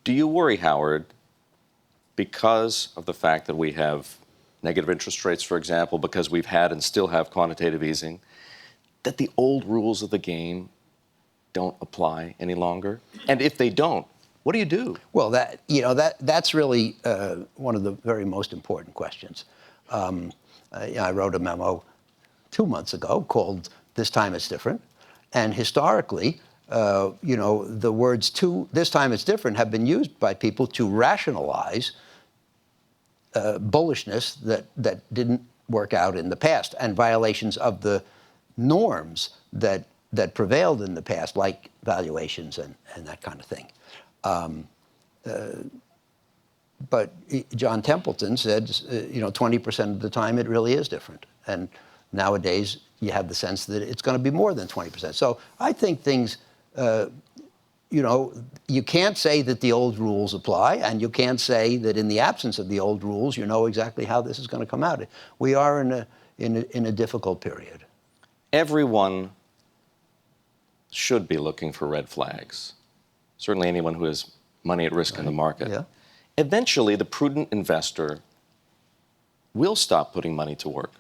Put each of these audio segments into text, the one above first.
Do you worry, Howard, because of the fact that we have negative interest rates, for example, because we've had and still have quantitative easing, that the old rules of the game don't apply any longer? And if they don't, what do you do? Well, that's really one of the very most important questions. I wrote a memo 2 months ago called "This Time It's Different," and historically, the words "this time it's different" have been used by people to rationalize bullishness that didn't work out in the past and violations of the norms that prevailed in the past, like valuations and that kind of thing. But John Templeton said, 20% of the time it really is different. And nowadays you have the sense that it's going to be more than 20%. So I think things, you can't say that the old rules apply, and you can't say that in the absence of the old rules, you know exactly how this is going to come out. We are in a difficult period. Everyone should be looking for red flags. Certainly anyone who has money at risk in the market. Yeah. Eventually, the prudent investor will stop putting money to work.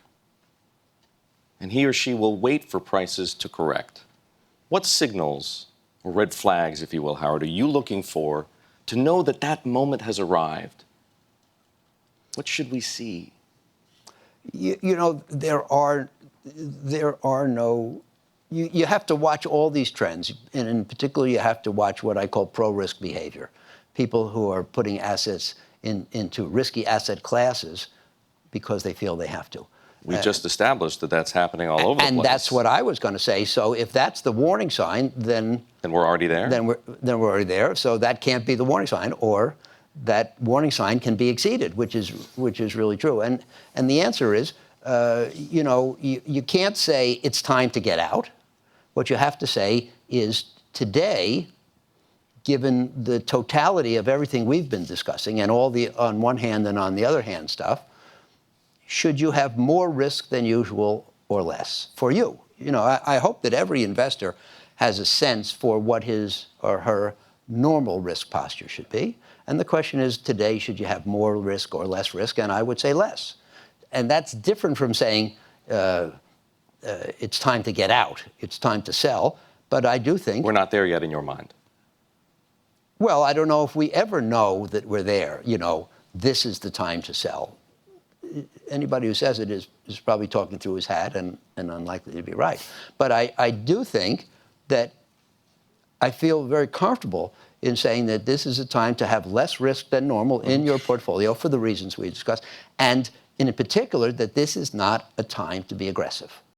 And he or she will wait for prices to correct. What signals, or red flags, if you will, Howard, are you looking for to know that that moment has arrived? What should we see? There are no... You have to watch all these trends, and in particular, you have to watch what I call pro-risk behavior. People who are putting assets into risky asset classes because they feel they have to. We just established that that's happening all over the place. And that's what I was going to say. So if that's the warning sign, then we're already there? Then we're already there. So that can't be the warning sign, or that warning sign can be exceeded, which is really true. And the answer is, you can't say it's time to get out. What you have to say is today, given the totality of everything we've been discussing and all the on one hand and on the other hand stuff, should you have more risk than usual or less for you? I hope that every investor has a sense for what his or her normal risk posture should be. And the question is, today, should you have more risk or less risk? And I would say less. And that's different from saying it's time to get out, it's time to sell. But I do think... We're not there yet in your mind. Well, I don't know if we ever know that we're there. This is the time to sell. Anybody who says it is probably talking through his hat and unlikely to be right. But I do think that I feel very comfortable in saying that this is a time to have less risk than normal in your portfolio for the reasons we discussed, and in particular that this is not a time to be aggressive.